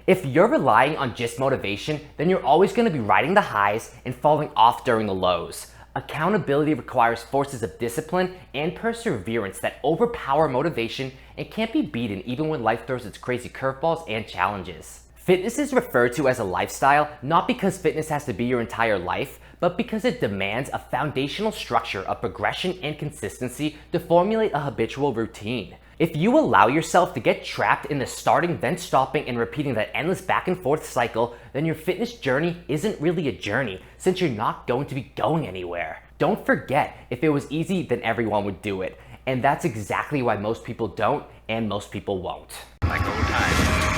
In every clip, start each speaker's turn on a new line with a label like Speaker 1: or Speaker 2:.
Speaker 1: If you're relying on just motivation, then you're always going to be riding the highs and falling off during the lows. Accountability requires forces of discipline and perseverance that overpower motivation and can't be beaten even when life throws its crazy curveballs and challenges. Fitness is referred to as a lifestyle not because fitness has to be your entire life, but because it demands a foundational structure of progression and consistency to formulate a habitual routine. If you allow yourself to get trapped in the starting, then stopping, and repeating that endless back and forth cycle, then your fitness journey isn't really a journey, since you're not going to be going anywhere. Don't forget, if it was easy, then everyone would do it. And that's exactly why most people don't, and most people won't.
Speaker 2: Like old times.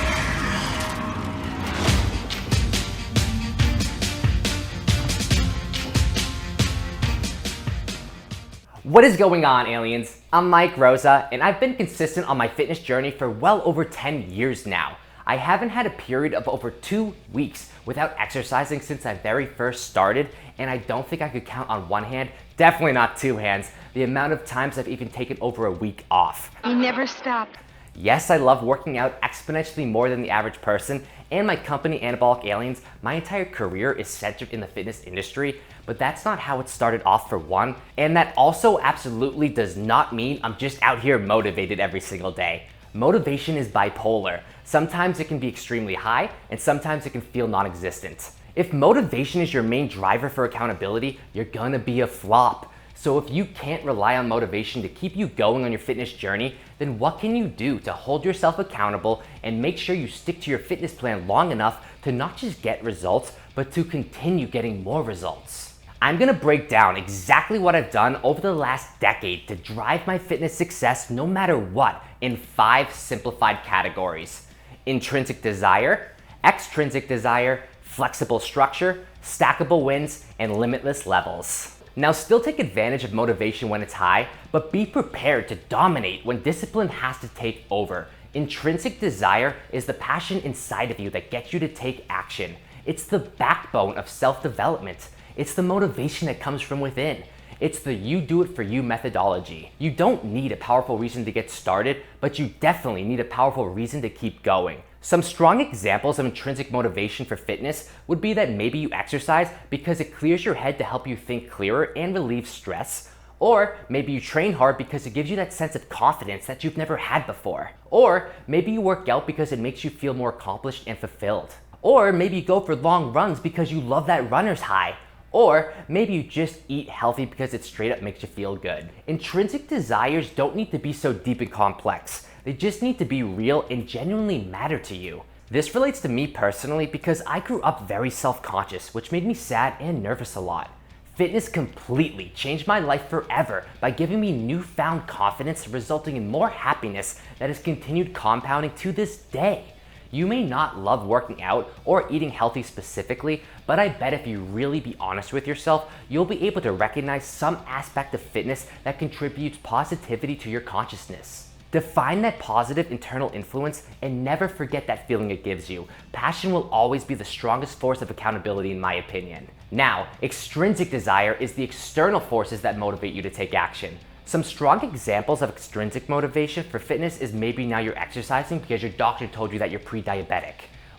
Speaker 1: What is going on, aliens? I'm Mike Rosa, and I've been consistent on my fitness journey for well over 10 years now. I haven't had a period of over 2 weeks without exercising since I very first started, and I don't think I could count on one hand, definitely not two hands, the amount of times I've even taken over a week off.
Speaker 3: You never stop.
Speaker 1: Yes, I love working out exponentially more than the average person, and my company, Anabolic Aliens, my entire career is centered in the fitness industry, but that's not how it started off for one, and that also absolutely does not mean I'm just out here motivated every single day. Motivation is bipolar. Sometimes it can be extremely high, and sometimes it can feel non-existent. If motivation is your main driver for accountability, you're gonna be a flop. So if you can't rely on motivation to keep you going on your fitness journey, then what can you do to hold yourself accountable and make sure you stick to your fitness plan long enough to not just get results, but to continue getting more results? I'm gonna break down exactly what I've done over the last decade to drive my fitness success no matter what in 5 simplified categories: intrinsic desire, extrinsic desire, flexible structure, stackable wins, and limitless levels. Now, still take advantage of motivation when it's high, but be prepared to dominate when discipline has to take over. Intrinsic desire is the passion inside of you that gets you to take action. It's the backbone of self-development. It's the motivation that comes from within. It's the you do it for you methodology. You don't need a powerful reason to get started, but you definitely need a powerful reason to keep going. Some strong examples of intrinsic motivation for fitness would be that maybe you exercise because it clears your head to help you think clearer and relieve stress. Or maybe you train hard because it gives you that sense of confidence that you've never had before. Or maybe you work out because it makes you feel more accomplished and fulfilled. Or maybe you go for long runs because you love that runner's high. Or maybe you just eat healthy because it straight up makes you feel good. Intrinsic desires don't need to be so deep and complex. They just need to be real and genuinely matter to you. This relates to me personally because I grew up very self-conscious, which made me sad and nervous a lot. Fitness completely changed my life forever by giving me newfound confidence, resulting in more happiness that has continued compounding to this day. You may not love working out or eating healthy specifically, but I bet if you really be honest with yourself, you'll be able to recognize some aspect of fitness that contributes positivity to your consciousness. Define that positive internal influence and never forget that feeling it gives you. Passion will always be the strongest force of accountability in my opinion. Now, extrinsic desire is the external forces that motivate you to take action. Some strong examples of extrinsic motivation for fitness is maybe now you're exercising because your doctor told you that you're pre-diabetic.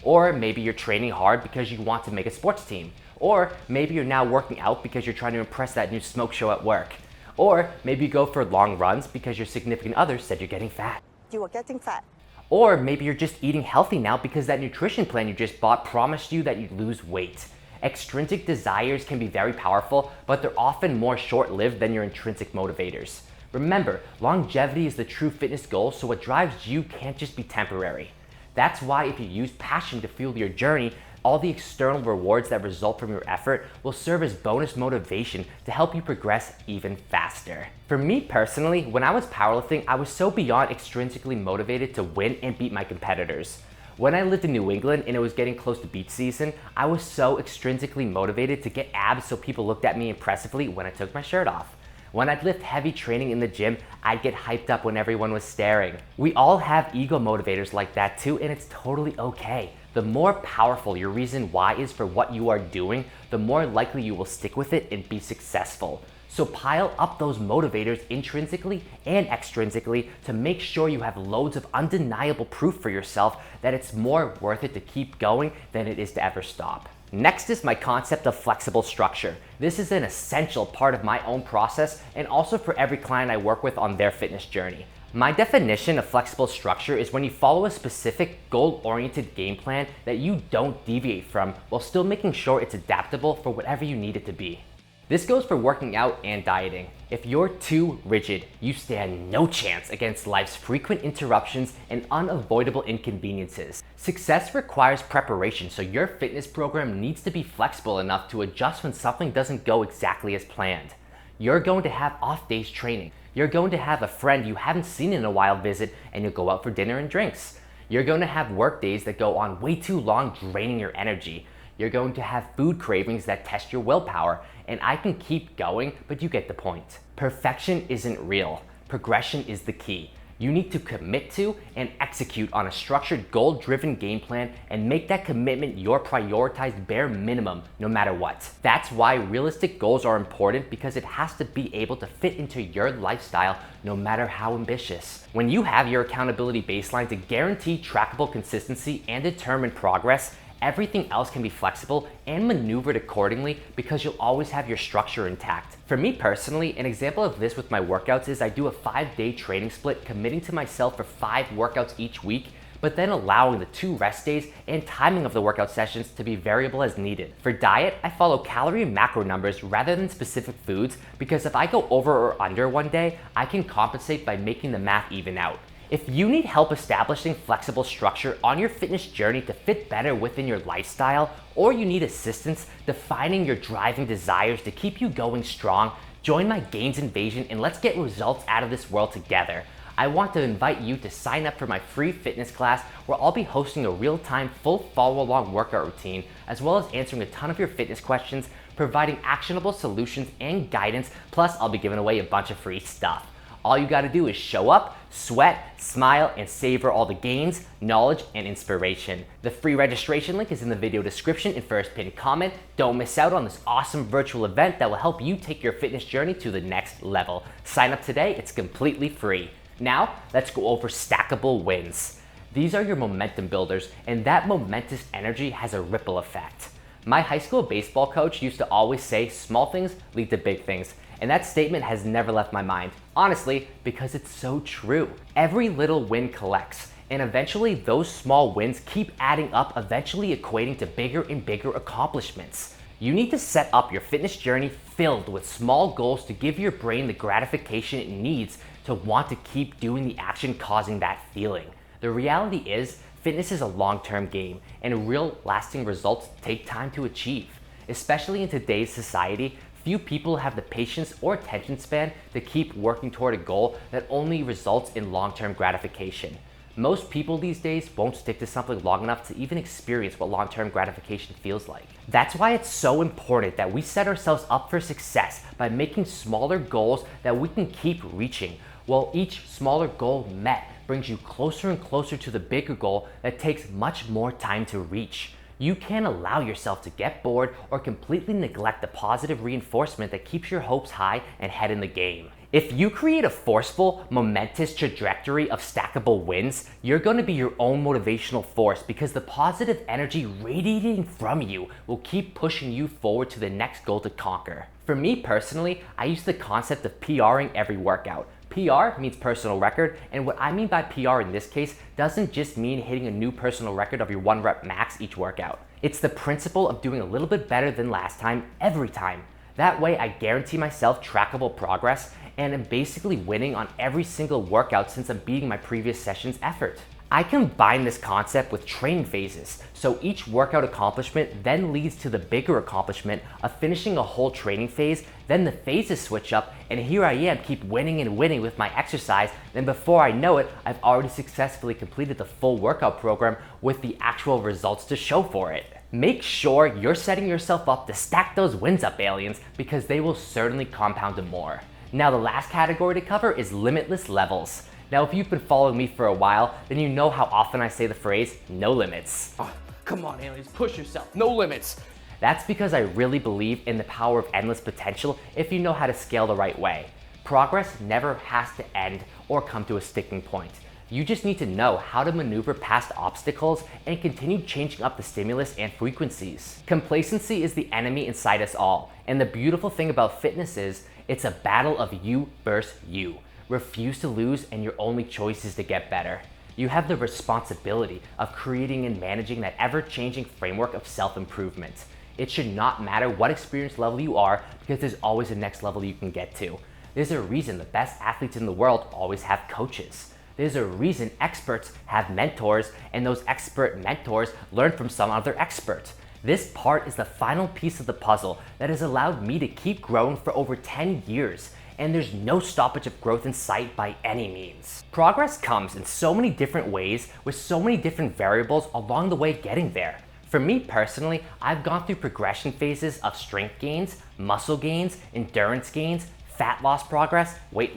Speaker 1: Or maybe you're training hard because you want to make a sports team. Or maybe you're now working out because you're trying to impress that new smoke show at work. Or maybe you go for long runs because your significant other said you're getting fat.
Speaker 4: You are getting fat.
Speaker 1: Or maybe you're just eating healthy now because that nutrition plan you just bought promised you that you'd lose weight. Extrinsic desires can be very powerful, but they're often more short-lived than your intrinsic motivators. Remember, longevity is the true fitness goal, so what drives you can't just be temporary. That's why if you use passion to fuel your journey, all the external rewards that result from your effort will serve as bonus motivation to help you progress even faster. For me personally, when I was powerlifting, I was so beyond extrinsically motivated to win and beat my competitors. When I lived in New England and it was getting close to beach season, I was so extrinsically motivated to get abs so people looked at me impressively when I took my shirt off. When I'd lift heavy training in the gym, I'd get hyped up when everyone was staring. We all have ego motivators like that too, and it's totally okay. The more powerful your reason why is for what you are doing, the more likely you will stick with it and be successful. So pile up those motivators intrinsically and extrinsically to make sure you have loads of undeniable proof for yourself that it's more worth it to keep going than it is to ever stop. Next is my concept of flexible structure. This is an essential part of my own process and also for every client I work with on their fitness journey. My definition of flexible structure is when you follow a specific goal-oriented game plan that you don't deviate from while still making sure it's adaptable for whatever you need it to be. This goes for working out and dieting. If you're too rigid, you stand no chance against life's frequent interruptions and unavoidable inconveniences. Success requires preparation, so your fitness program needs to be flexible enough to adjust when something doesn't go exactly as planned. You're going to have off days training. You're going to have a friend you haven't seen in a while visit and you'll go out for dinner and drinks. You're going to have work days that go on way too long, draining your energy. You're going to have food cravings that test your willpower, and I can keep going, but you get the point. Perfection isn't real. Progression is the key. You need to commit to and execute on a structured, goal-driven game plan and make that commitment your prioritized bare minimum no matter what. That's why realistic goals are important, because it has to be able to fit into your lifestyle no matter how ambitious. When you have your accountability baseline to guarantee trackable consistency and determine progress, everything else can be flexible and maneuvered accordingly because you'll always have your structure intact. For me personally, an example of this with my workouts is I do a 5-day training split, committing to myself for 5 workouts each week, but then allowing the 2 rest days and timing of the workout sessions to be variable as needed. For diet, I follow calorie and macro numbers rather than specific foods, because if I go over or under one day, I can compensate by making the math even out. If you need help establishing flexible structure on your fitness journey to fit better within your lifestyle, or you need assistance defining your driving desires to keep you going strong, join my Gains Invasion and let's get results out of this world together. I want to invite you to sign up for my free fitness class, where I'll be hosting a real-time full follow-along workout routine, as well as answering a ton of your fitness questions, providing actionable solutions and guidance, plus I'll be giving away a bunch of free stuff. All you gotta do is show up, sweat, smile, and savor all the gains, knowledge, and inspiration. The free registration link is in the video description and first pinned comment. Don't miss out on this awesome virtual event that will help you take your fitness journey to the next level. Sign up today, it's completely free. Now, let's go over Stackable Wins. These are your momentum builders, and that momentous energy has a ripple effect. My high school baseball coach used to always say, small things lead to big things. And that statement has never left my mind, honestly, because it's so true. Every little win collects, and eventually those small wins keep adding up, eventually equating to bigger and bigger accomplishments. You need to set up your fitness journey filled with small goals to give your brain the gratification it needs to want to keep doing the action causing that feeling. The reality is, fitness is a long-term game, and real lasting results take time to achieve. Especially in today's society, few people have the patience or attention span to keep working toward a goal that only results in long-term gratification. Most people these days won't stick to something long enough to even experience what long-term gratification feels like. That's why it's so important that we set ourselves up for success by making smaller goals that we can keep reaching, while each smaller goal met brings you closer and closer to the bigger goal that takes much more time to reach. You can't allow yourself to get bored or completely neglect the positive reinforcement that keeps your hopes high and head in the game. If you create a forceful, momentous trajectory of stackable wins, you're going to be your own motivational force, because the positive energy radiating from you will keep pushing you forward to the next goal to conquer. For me personally, I use the concept of PRing every workout. PR means personal record, and what I mean by PR in this case doesn't just mean hitting a new personal record of your 1 rep max each workout. It's the principle of doing a little bit better than last time every time. That way I guarantee myself trackable progress and am basically winning on every single workout since I'm beating my previous session's effort. I combine this concept with training phases, so each workout accomplishment then leads to the bigger accomplishment of finishing a whole training phase, then the phases switch up, and here I am keep winning and winning with my exercise, then before I know it, I've already successfully completed the full workout program with the actual results to show for it. Make sure you're setting yourself up to stack those wins up, aliens, because they will certainly compound to more. Now the last category to cover is Limitless Levels. Now, if you've been following me for a while, then you know how often I say the phrase, no limits.
Speaker 2: Oh, come on, aliens, push yourself, no limits.
Speaker 1: That's because I really believe in the power of endless potential if you know how to scale the right way. Progress never has to end or come to a sticking point. You just need to know how to maneuver past obstacles and continue changing up the stimulus and frequencies. Complacency is the enemy inside us all, and the beautiful thing about fitness is it's a battle of you versus you. Refuse to lose, and your only choice is to get better. You have the responsibility of creating and managing that ever-changing framework of self-improvement. It should not matter what experience level you are, because there's always a next level you can get to. There's a reason the best athletes in the world always have coaches. There's a reason experts have mentors, and those expert mentors learn from some other expert. This part is the final piece of the puzzle that has allowed me to keep growing for over 10 years, and there's no stoppage of growth in sight by any means. Progress comes in so many different ways with so many different variables along the way getting there. For me personally, I've gone through progression phases of strength gains, muscle gains, endurance gains, fat loss progress, weight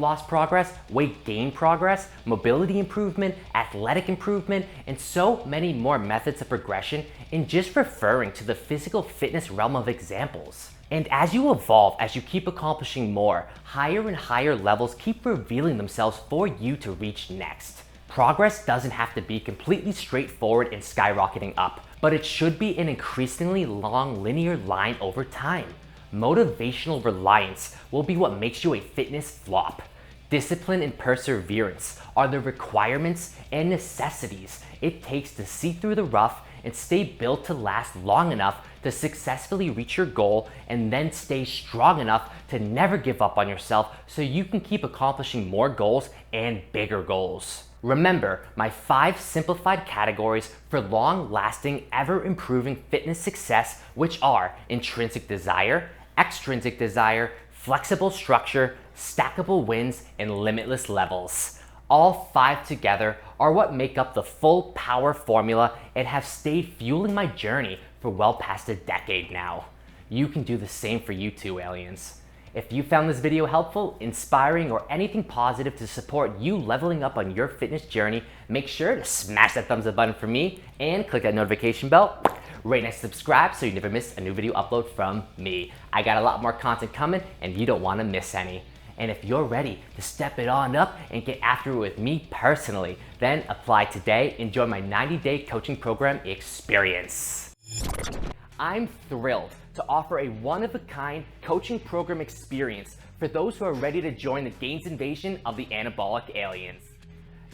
Speaker 1: gain progress, mobility improvement, athletic improvement, and so many more methods of progression in just referring to the physical fitness realm of examples. And as you evolve, as you keep accomplishing more, higher and higher levels keep revealing themselves for you to reach next. Progress doesn't have to be completely straightforward and skyrocketing up, but it should be an increasingly long linear line over time. Motivational reliance will be what makes you a fitness flop. Discipline and perseverance are the requirements and necessities it takes to see through the rough and stay built to last long enough to successfully reach your goal, and then stay strong enough to never give up on yourself so you can keep accomplishing more goals and bigger goals. Remember my 5 simplified categories for long-lasting, ever-improving fitness success, which are intrinsic desire, extrinsic desire, flexible structure, stackable wins, and limitless levels. All 5 together are what make up the full power formula and have stayed fueling my journey for well past a decade now. You can do the same for you too, aliens. If you found this video helpful, inspiring, or anything positive to support you leveling up on your fitness journey, make sure to smash that thumbs up button for me and click that notification bell right next to subscribe so you never miss a new video upload from me. I got a lot more content coming and you don't want to miss any. And if you're ready to step it on up and get after it with me personally, then apply today and join my 90-day coaching program experience. I'm thrilled to offer a one-of-a-kind coaching program experience for those who are ready to join the gains invasion of the anabolic aliens.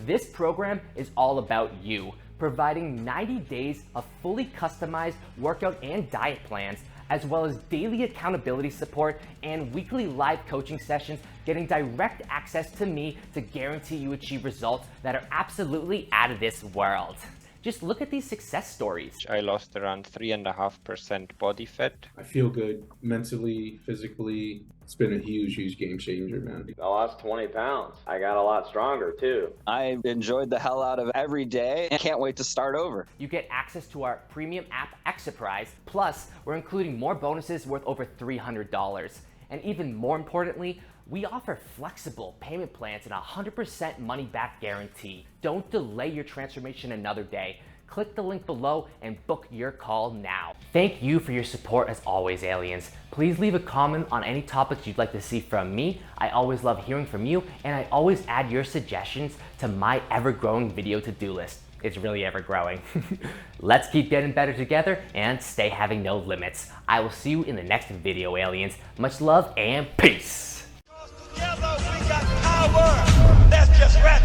Speaker 1: This program is all about you, providing 90 days of fully customized workout and diet plans, as well as daily accountability support and weekly live coaching sessions, getting direct access to me to guarantee you achieve results that are absolutely out of this world. Just look at these success stories.
Speaker 2: I lost around 3.5% body fat.
Speaker 3: I feel good mentally, physically. It's been a huge game changer, man.
Speaker 4: I lost 20 pounds. I got a lot stronger too.
Speaker 5: I enjoyed the hell out of every day and can't wait to start over.
Speaker 1: You get access to our premium app, Exerprise, plus we're including more bonuses worth over $300. And even more importantly, we offer flexible payment plans and a 100% money back guarantee. Don't delay your transformation another day. Click the link below and book your call now. Thank you for your support as always, aliens. Please leave a comment on any topics you'd like to see from me. I always love hearing from you, and I always add your suggestions to my ever-growing video to-do list. It's really ever-growing. Let's keep getting better together and stay having no limits. I will see you in the next video, aliens. Much love and peace.
Speaker 6: Together we got power. Let's just rest.